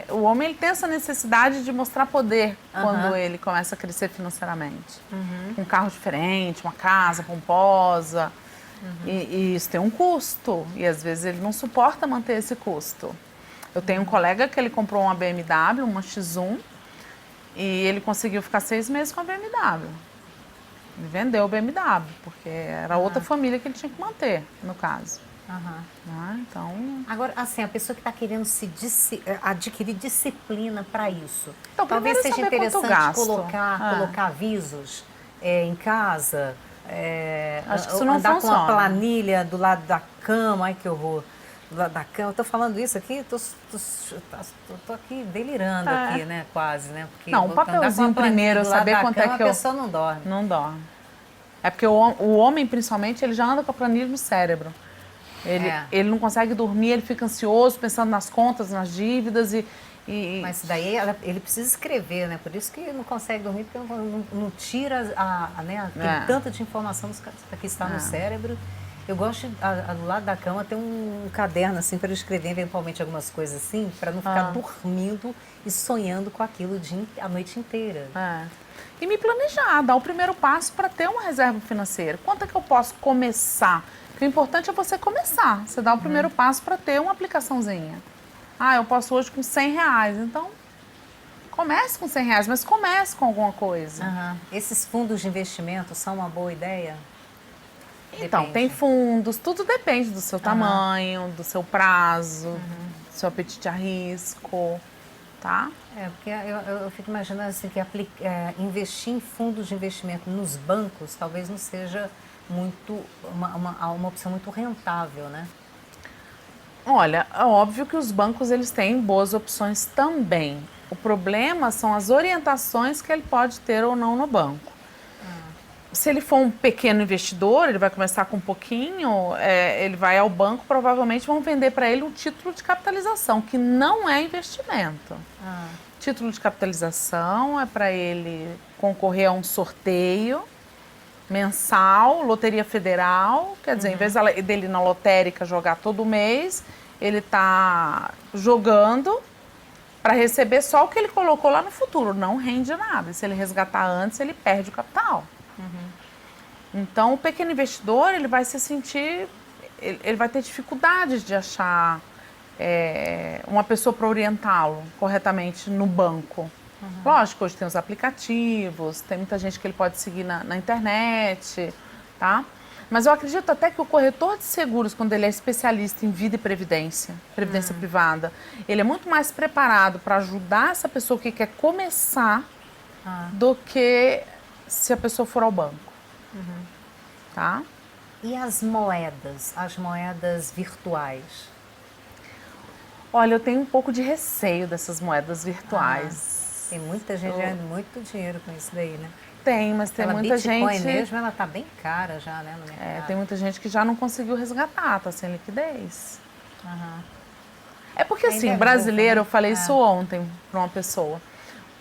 o homem, ele tem essa necessidade de mostrar poder quando ele começa a crescer financeiramente. Um carro diferente, uma casa pomposa. E isso tem um custo, e às vezes ele não suporta manter esse custo. Eu tenho um colega que ele comprou uma BMW, uma X1, e ele conseguiu ficar 6 meses com a BMW. Ele vendeu o BMW, porque era outra família que ele tinha que manter, no caso. Então... Agora, assim, a pessoa que está querendo adquirir disciplina para isso, Então, talvez seja interessante colocar avisos em casa, acho que isso não andar funciona. com uma planilha do lado da cama, ai que horror, do lado da cama. Estou falando isso aqui, tô aqui delirando aqui, né, quase, né? Porque não, um papelzinho primeiro, saber quanto é que a pessoa não dorme. Não dorme. É porque o homem, principalmente, ele já anda com a planilha no cérebro. Ele não consegue dormir, ele fica ansioso, pensando nas contas, nas dívidas Mas daí ele precisa escrever, né? Por isso que ele não consegue dormir, porque não tira né? Tem tanto de informação que está no cérebro. Eu gosto, do lado da cama, ter um caderno, assim, para eu escrever eventualmente algumas coisas assim, para não ficar dormindo e sonhando com aquilo a noite inteira. E me planejar, dar o primeiro passo para ter uma reserva financeira. Quanto é que eu posso começar? Porque o importante é você começar. Você dá o primeiro passo para ter uma aplicaçãozinha. Eu posso hoje com R$100. Então, comece com R$100, mas comece com alguma coisa. Esses fundos de investimento são uma boa ideia? Então, Depende. Tem fundos, tudo depende do seu tamanho, do seu prazo, do seu apetite a risco, tá? Porque eu fico imaginando assim, que investir em fundos de investimento nos bancos talvez não seja muito uma opção muito rentável, né? Olha, é óbvio que os bancos eles têm boas opções também. O problema são as orientações que ele pode ter ou não no banco. Se ele for um pequeno investidor, ele vai começar com um pouquinho, ele vai ao banco, provavelmente vão vender para ele um título de capitalização, que não é investimento. Título de capitalização é para ele concorrer a um sorteio mensal, loteria federal, quer dizer, em vez dele na lotérica jogar todo mês, ele está jogando para receber só o que ele colocou lá no futuro, não rende nada. E se ele resgatar antes, ele perde o capital. Então, o pequeno investidor, ele vai se sentir, ele vai ter dificuldades de achar uma pessoa para orientá-lo corretamente no banco. Lógico, hoje tem os aplicativos, tem muita gente que ele pode seguir na internet, tá? Mas eu acredito até que o corretor de seguros, quando ele é especialista em vida e previdência privada, ele é muito mais preparado para ajudar essa pessoa que quer começar do que se a pessoa for ao banco, tá? E as moedas virtuais? Olha, eu tenho um pouco de receio dessas moedas virtuais. Tem muita gente ganhando muito dinheiro com isso daí, né? Tem, mas tem muita Bitcoin gente... mesmo, ela tá bem cara já, né, no mercado. Tem muita gente que já não conseguiu resgatar, tá sem liquidez. É porque assim, brasileiro, eu falei isso ontem para uma pessoa.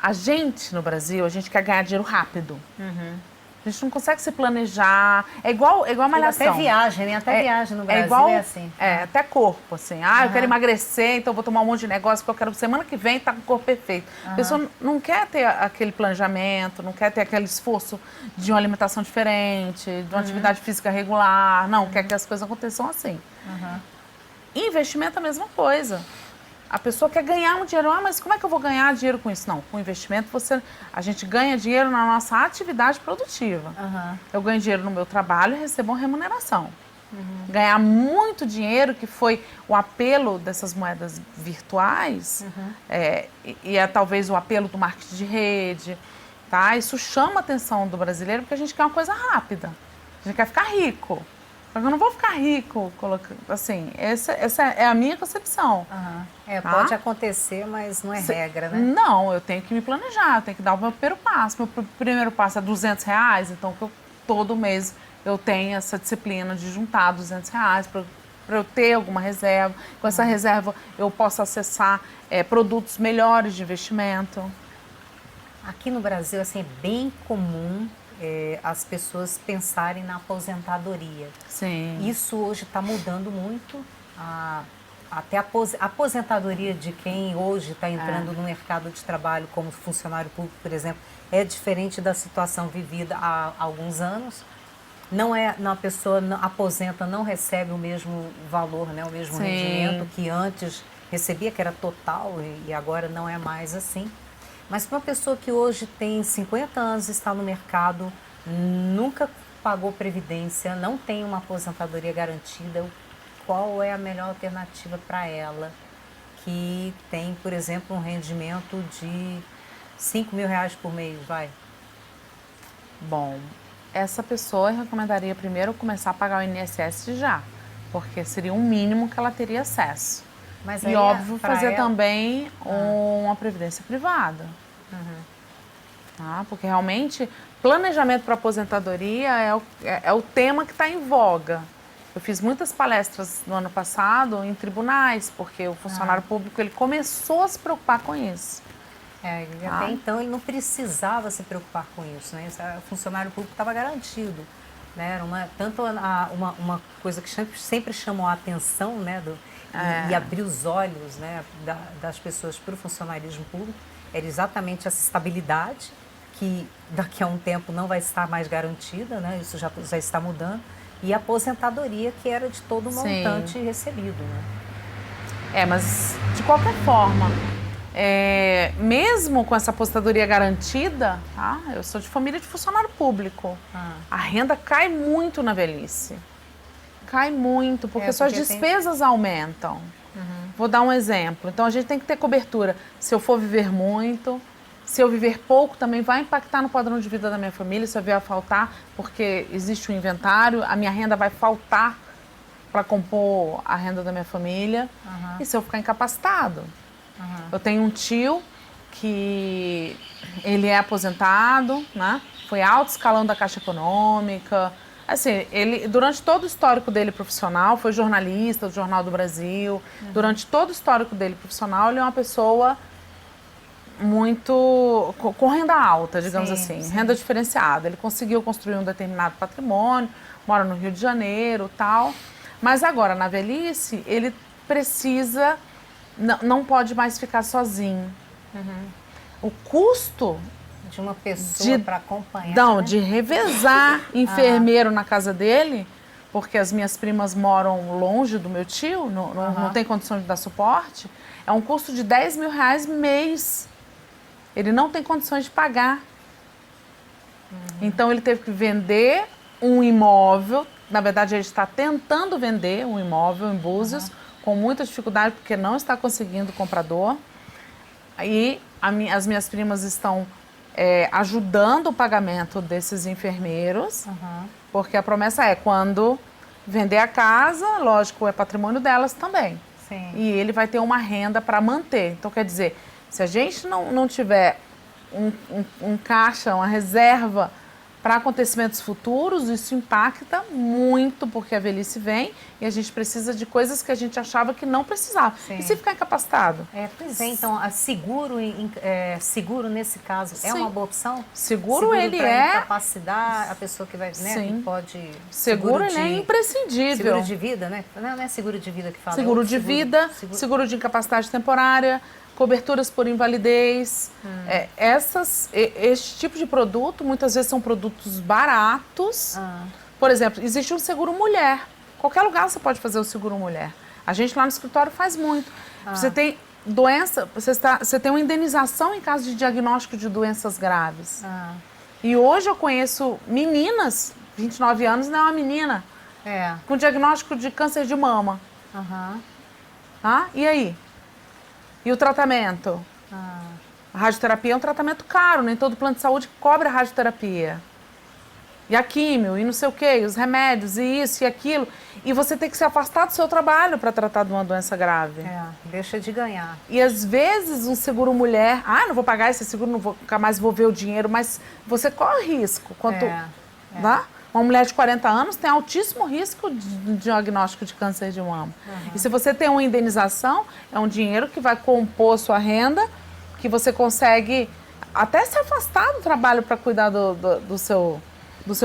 A gente no Brasil, a gente quer ganhar dinheiro rápido. A gente não consegue se planejar. É igual a malhação. Até viagem, né? Até viagem no Brasil assim. Até corpo, assim. Eu quero emagrecer, então vou tomar um monte de negócio porque eu quero semana que vem estar com o corpo perfeito. A pessoa não quer ter aquele planejamento, não quer ter aquele esforço de uma alimentação diferente, de uma atividade física regular. Não, quer que as coisas aconteçam assim. Investimento é a mesma coisa. A pessoa quer ganhar um dinheiro. Mas como é que eu vou ganhar dinheiro com isso? Não, com investimento a gente ganha dinheiro na nossa atividade produtiva. Eu ganho dinheiro no meu trabalho e recebo uma remuneração. Ganhar muito dinheiro, que foi o apelo dessas moedas virtuais, e é talvez o apelo do marketing de rede, tá? Isso chama a atenção do brasileiro porque a gente quer uma coisa rápida. A gente quer ficar rico. Só que eu não vou ficar rico, assim, essa é a minha concepção. Tá? Pode acontecer, mas não é regra, né? Não, eu tenho que me planejar, eu tenho que dar o meu primeiro passo. Meu primeiro passo é R$200, então todo mês eu tenho essa disciplina de juntar R$200 para eu ter alguma reserva. Com essa reserva eu posso acessar produtos melhores de investimento. Aqui no Brasil, assim, é bem comum as pessoas pensarem na aposentadoria. Sim. Isso hoje está mudando muito. Até a aposentadoria de quem hoje está entrando no mercado de trabalho como funcionário público, por exemplo, é diferente da situação vivida há alguns anos. A pessoa aposenta, não recebe o mesmo valor, né, o mesmo rendimento que antes recebia, que era total, e agora não é mais assim. Mas para uma pessoa que hoje tem 50 anos, está no mercado nunca pagou previdência, não tem uma aposentadoria garantida, qual é a melhor alternativa para ela, que tem, por exemplo, um rendimento de 5 mil reais por mês, vai? Bom, essa pessoa eu recomendaria primeiro começar a pagar o INSS já, porque seria um mínimo que ela teria acesso. Mas E aí, óbvio, pra fazer ela- também uma previdência privada. Tá? Porque realmente, planejamento para aposentadoria é o tema que está em voga. Eu fiz muitas palestras no ano passado em tribunais, porque o funcionário público ele começou a se preocupar com isso. E até então ele não precisava se preocupar com isso, né? O funcionário público estava garantido, né? Era uma coisa que sempre chamou a atenção, né? E abriu os olhos, né? Das pessoas para o funcionarismo público, era exatamente essa estabilidade, que daqui a um tempo não vai estar mais garantida, né? Isso já está mudando, e a aposentadoria, que era de todo o montante recebido, né? Mas de qualquer forma, mesmo com essa aposentadoria garantida, tá? Eu sou de família de funcionário público. A renda cai muito na velhice. Cai muito, porque suas despesas aumentam. Vou dar um exemplo. Então, a gente tem que ter cobertura. Se eu for viver muito, se eu viver pouco, também vai impactar no padrão de vida da minha família, se eu vier a faltar, porque existe um inventário, a minha renda vai faltar para compor a renda da minha família. E se eu ficar incapacitado? Eu tenho um tio que ele é aposentado, né? Foi alto escalão da Caixa Econômica. Assim, ele, durante todo o histórico dele profissional, foi jornalista do Jornal do Brasil. Durante todo o histórico dele profissional, ele é uma pessoa muito com renda alta, digamos assim, renda diferenciada. Ele conseguiu construir um determinado patrimônio, mora no Rio de Janeiro, tal. Mas agora, na velhice, ele precisa, não pode mais ficar sozinho. O custo de uma pessoa para acompanhar. Não, né? de revezar enfermeiro na casa dele, porque as minhas primas moram longe do meu tio, não tem condição de dar suporte. É um custo de 10 mil reais mês. Ele não tem condições de pagar. Então ele teve que vender um imóvel. Na verdade, ele está tentando vender um imóvel em Búzios, com muita dificuldade, porque não está conseguindo comprador. E as minhas primas estão ajudando o pagamento desses enfermeiros, porque a promessa é quando vender a casa, lógico, é patrimônio delas também. Sim. E ele vai ter uma renda para manter. Então, quer dizer, se a gente não tiver um caixa, uma reserva para acontecimentos futuros, isso impacta muito, porque a velhice vem e a gente precisa de coisas que a gente achava que não precisava. Sim. E se ficar incapacitado? Pois é, então, seguro nesse caso é uma boa opção? Seguro ele é... incapacidade, a pessoa que vai, né, Sim. que pode... Seguro ele é imprescindível. Seguro de vida, né? Não é seguro de vida que fala. Seguro de vida, seguro de incapacidade temporária, coberturas por invalidez. Este tipo de produto, muitas vezes são produtos baratos. Por exemplo, existe um seguro mulher. Qualquer lugar você pode fazer o seguro mulher. A gente lá no escritório faz muito. Você tem doença, você tem uma indenização em caso de diagnóstico de doenças graves. E hoje eu conheço meninas, 29 anos, não é uma menina, com diagnóstico de câncer de mama. E aí? E o tratamento? A radioterapia é um tratamento caro, nem todo plano de saúde cobre a radioterapia. E a químio, e não sei o quê, e os remédios, e isso e aquilo. E você tem que se afastar do seu trabalho para tratar de uma doença grave. Deixa de ganhar. E às vezes um seguro mulher, não vou pagar esse seguro, nunca mais vou ver o dinheiro, mas você corre risco. Uma mulher de 40 anos tem altíssimo risco de diagnóstico de câncer de mama. E se você tem uma indenização, é um dinheiro que vai compor sua renda, que você consegue até se afastar do trabalho para cuidar do seu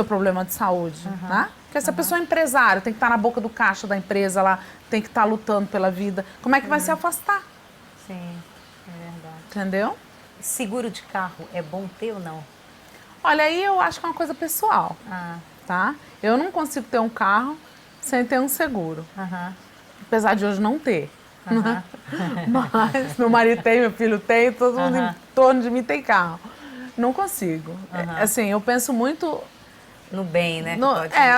problema de saúde. Né? Porque essa pessoa é empresária, tem que estar na boca do caixa da empresa, ela tem que estar lutando pela vida. Como é que vai se afastar? Sim, é verdade. Entendeu? Seguro de carro é bom ter ou não? Olha, aí eu acho que é uma coisa pessoal. Tá? Eu não consigo ter um carro sem ter um seguro. Apesar de hoje não ter. Mas meu marido tem, meu filho tem, todo mundo em torno de mim tem carro. Não consigo. Assim, eu penso muito No bem, né?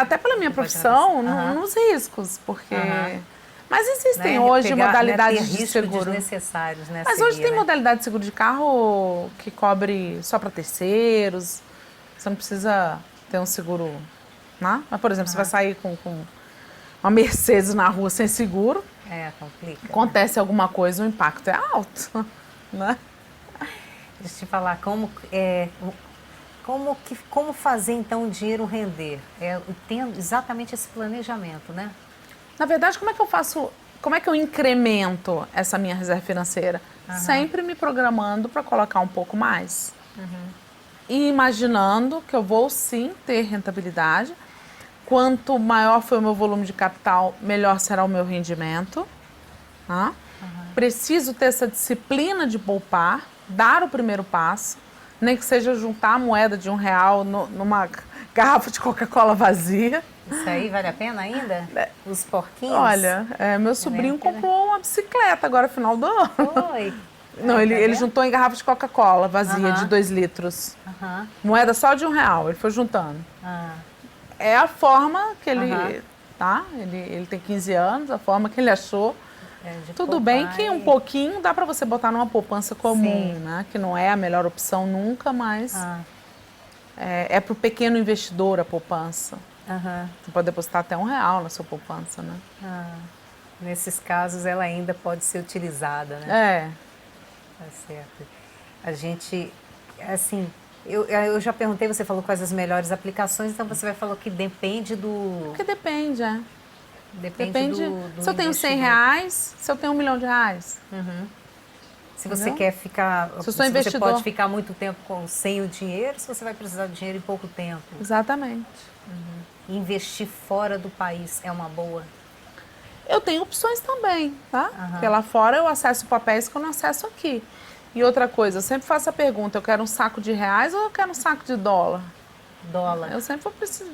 Até pela minha profissão, nos riscos, porque... Mas existem hoje modalidades de seguro. Desnecessários, né? Mas hoje tem modalidade de seguro de carro que cobre só para terceiros. Você não precisa ter um seguro, né? Mas, por exemplo, você vai sair com uma Mercedes na rua sem seguro. Complica. Acontece alguma coisa, o impacto é alto, né? Deixa eu te falar, como fazer então o dinheiro render? Tendo exatamente esse planejamento, né? Na verdade, como é que eu incremento essa minha reserva financeira? Sempre me programando para colocar um pouco mais. E imaginando que eu vou sim ter rentabilidade. Quanto maior for o meu volume de capital, melhor será o meu rendimento. Tá? Preciso ter essa disciplina de poupar, dar o primeiro passo, nem que seja juntar a moeda de R$1 numa garrafa de Coca-Cola vazia. Isso aí vale a pena ainda? Os porquinhos? Olha, meu sobrinho comprou uma bicicleta agora, final do ano. Foi? Não, ele juntou em garrafa de Coca-Cola vazia de 2 litros. Moeda só de R$1, ele foi juntando. É a forma que ele, tá? Ele tem 15 anos, a forma que ele achou. Tudo bem que um pouquinho dá para você botar numa poupança comum, né? Que não é a melhor opção nunca, mas é para o pequeno investidor a poupança. Você pode depositar até R$1 na sua poupança, né? Nesses casos, ela ainda pode ser utilizada, né? Tá certo. A gente, assim, eu já perguntei, você falou quais as melhores aplicações, então você vai falar que depende do... Porque depende, Depende do se eu tenho R$100, se eu tenho R$1 milhão. Se você quer ficar... Se eu sou Você investidor. pode ficar muito tempo sem o dinheiro, se você vai precisar de dinheiro em pouco tempo. Exatamente. Investir fora do país é uma boa? Eu tenho opções também, tá? Porque lá fora eu acesso papéis que eu não acesso aqui. E outra coisa, eu sempre faço a pergunta, eu quero um saco de reais ou eu quero um saco de dólar? Dólar. Eu sempre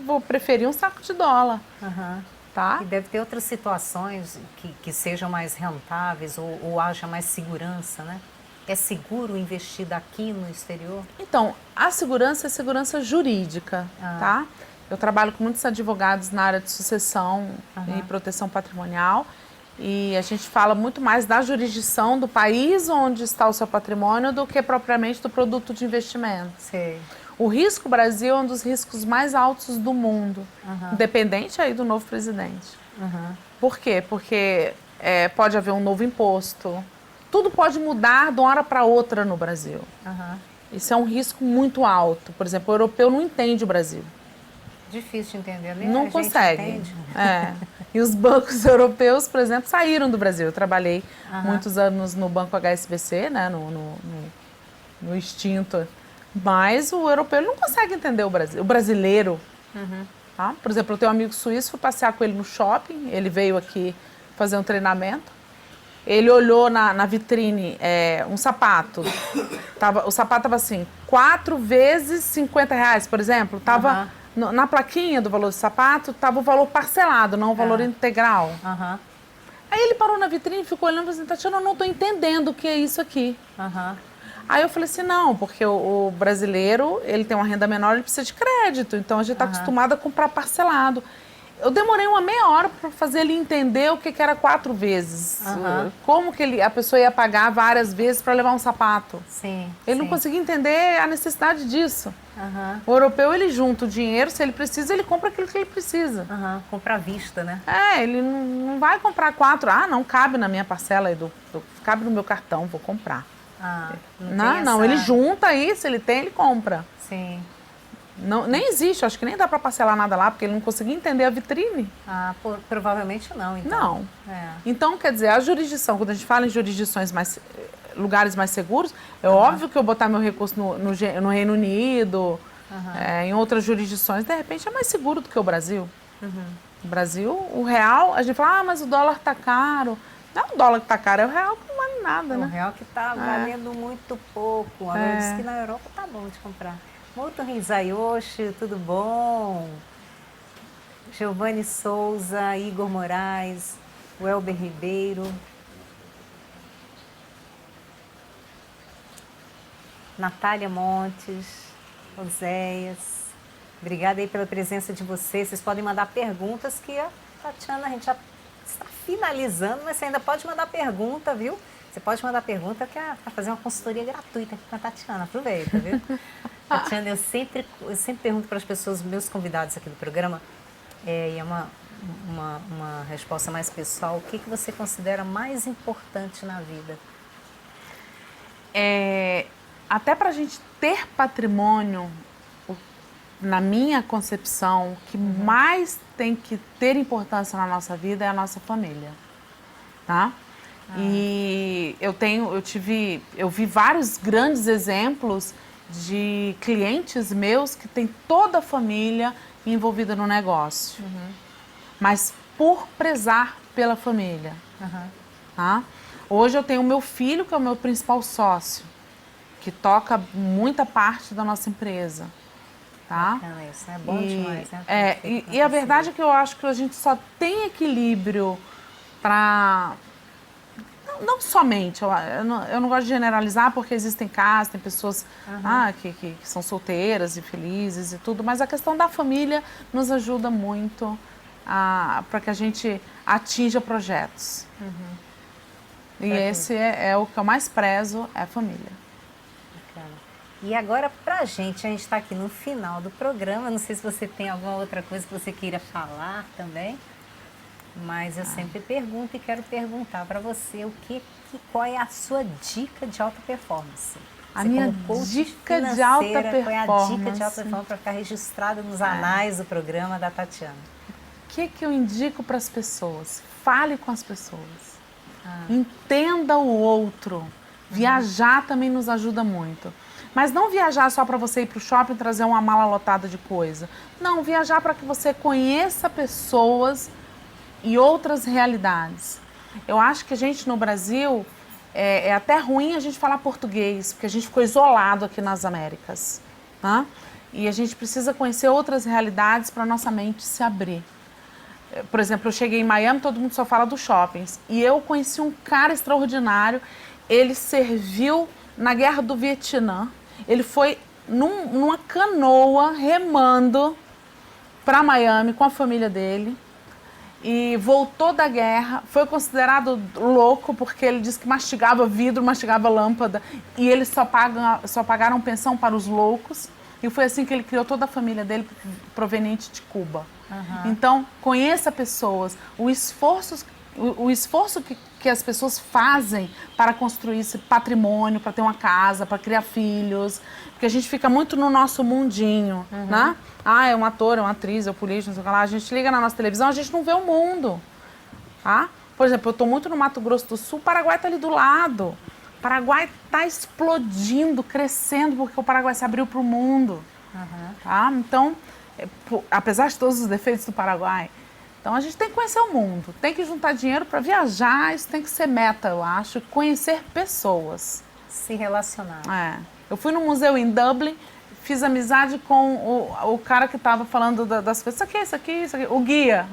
vou preferir um saco de dólar. Tá? E deve ter outras situações que sejam mais rentáveis ou haja mais segurança, né? É seguro investir daqui no exterior? Então, a segurança é segurança jurídica, tá? Eu trabalho com muitos advogados na área de sucessão e proteção patrimonial e a gente fala muito mais da jurisdição do país onde está o seu patrimônio do que propriamente do produto de investimento. Sei. O risco Brasil é um dos riscos mais altos do mundo, independente aí do novo presidente. Por quê? Porque pode haver um novo imposto, tudo pode mudar de uma hora para outra no Brasil. Isso é um risco muito alto. Por exemplo, o europeu não entende o Brasil. Difícil de entender, né? Não consegue. E os bancos europeus, por exemplo, saíram do Brasil. Eu trabalhei muitos anos no Banco HSBC, né, no extinto. Mas o europeu ele não consegue entender o Brasil, o brasileiro. Tá? Por exemplo, eu tenho um amigo suíço, fui passear com ele no shopping, ele veio aqui fazer um treinamento. Ele olhou na vitrine um sapato. O sapato estava assim, 4 vezes R$50, por exemplo. Estava na plaquinha do valor do sapato, estava o valor parcelado, não o valor integral. Aí ele parou na vitrine e ficou olhando e falou assim, Tatiana, eu não estou entendendo o que é isso aqui. Aí eu falei assim, não, porque o brasileiro, ele tem uma renda menor, ele precisa de crédito, então a gente está acostumado a comprar parcelado. Eu demorei uma meia hora para fazer ele entender o que era 4 vezes. Como que a pessoa ia pagar várias vezes para levar um sapato. Ele não conseguia entender a necessidade disso. O europeu, ele junta o dinheiro, se ele precisa, ele compra aquilo que ele precisa. Compra à vista, né? Ele não vai comprar 4. Não cabe na minha parcela, cabe no meu cartão, vou comprar. Não, ele junta aí, se ele tem, ele compra. Não, nem existe, acho que nem dá para parcelar nada lá, porque ele não conseguia entender a vitrine. Provavelmente não, então. Não. Então, quer dizer, a jurisdição, quando a gente fala em jurisdições lugares mais seguros, é óbvio que eu botar meu recurso no Reino Unido, em outras jurisdições, de repente é mais seguro do que o Brasil. O Brasil, o real, a gente fala, mas o dólar tá caro. Não é o dólar que tá caro, é o real que não vale nada, né? O real que tá valendo muito pouco. Agora diz que na Europa tá bom de comprar. Muito Rinzayoshi, tudo bom? Giovanni Souza, Igor Moraes, Welber Ribeiro. Natália Montes, Oséias. Obrigada aí pela presença de vocês. Vocês podem mandar perguntas que a Tatiana, a gente já está finalizando, mas você ainda pode mandar pergunta, viu? Você pode mandar pergunta para fazer uma consultoria gratuita aqui com a Tatiana. Aproveita, viu? Tatiana, eu sempre pergunto para as pessoas, meus convidados aqui do programa, e é uma resposta mais pessoal, o que você considera mais importante na vida? Até para a gente ter patrimônio, na minha concepção, o que mais tem que ter importância na nossa vida é a nossa família, tá? E eu vi vários grandes exemplos de clientes meus que têm toda a família envolvida no negócio, mas por prezar pela família, tá? Hoje eu tenho o meu filho, que é o meu principal sócio, que toca muita parte da nossa empresa, tá? Bacana isso, é bom demais, né? E a verdade é que eu acho que a gente só tem equilíbrio para... Não somente, eu não gosto de generalizar, porque existem casos, tem pessoas que são solteiras e felizes e tudo, mas a questão da família nos ajuda muito para que a gente atinja projetos. E esse é o que eu mais prezo, é a família. Bacana. E agora, a gente está aqui no final do programa, não sei se você tem alguma outra coisa que você queira falar também. Mas eu sempre pergunto e quero perguntar para você qual é a sua dica de alta performance? A minha dica de alta performance. Qual é a dica de alta performance para ficar registrada nos anais do programa da Tatiana? O que eu indico para as pessoas? Fale com as pessoas. Entenda o outro. Viajar também nos ajuda muito. Mas não viajar só para você ir para o shopping e trazer uma mala lotada de coisa. Não, viajar para que você conheça pessoas e outras realidades. Eu acho que a gente no Brasil, é até ruim a gente falar português, porque a gente ficou isolado aqui nas Américas, tá? E a gente precisa conhecer outras realidades para nossa mente se abrir. Por exemplo, eu cheguei em Miami, todo mundo só fala dos shoppings, e eu conheci um cara extraordinário, ele serviu na Guerra do Vietnã, ele foi numa canoa remando para Miami com a família dele, e voltou da guerra, foi considerado louco porque ele disse que mastigava vidro, mastigava lâmpada, e eles só pagaram pensão para os loucos, e foi assim que ele criou toda a família dele proveniente de Cuba. Então, conheça pessoas, o esforço que as pessoas fazem para construir esse patrimônio, para ter uma casa, para criar filhos, porque a gente fica muito no nosso mundinho, né? É um ator, é uma atriz, é um político, não sei o que lá. A gente liga na nossa televisão, a gente não vê o mundo, tá? Por exemplo, eu estou muito no Mato Grosso do Sul, o Paraguai está ali do lado. O Paraguai está explodindo, crescendo, porque o Paraguai se abriu para o mundo, tá? Então, apesar de todos os defeitos do Paraguai, então a gente tem que conhecer o mundo, tem que juntar dinheiro para viajar, isso tem que ser meta, eu acho, conhecer pessoas. Se relacionar. Eu fui no museu em Dublin, fiz amizade com o cara que estava falando das coisas, isso aqui, o guia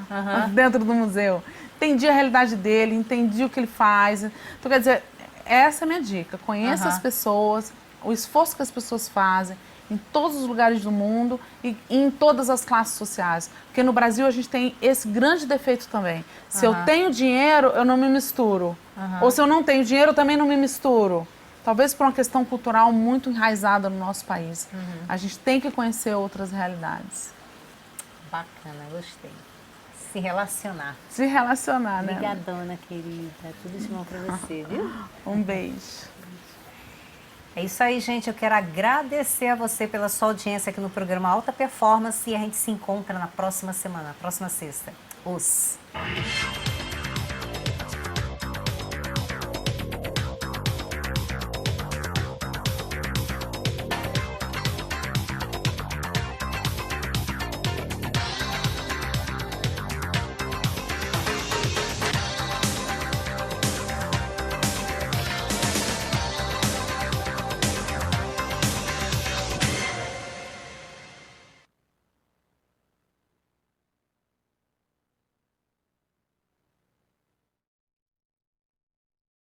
dentro do museu. Entendi a realidade dele, entendi o que ele faz. Então, quer dizer, essa é a minha dica, conheça as pessoas, o esforço que as pessoas fazem, em todos os lugares do mundo e em todas as classes sociais. Porque no Brasil a gente tem esse grande defeito também. Se eu tenho dinheiro, eu não me misturo. Ou se eu não tenho dinheiro, eu também não me misturo. Talvez por uma questão cultural muito enraizada no nosso país. A gente tem que conhecer outras realidades. Bacana, gostei. Se relacionar. Se relacionar, né? Obrigadona, querida. Tudo de bom pra você, viu? Um beijo. É isso aí, gente. Eu quero agradecer a você pela sua audiência aqui no programa Alta Performance e a gente se encontra na próxima semana, na próxima sexta.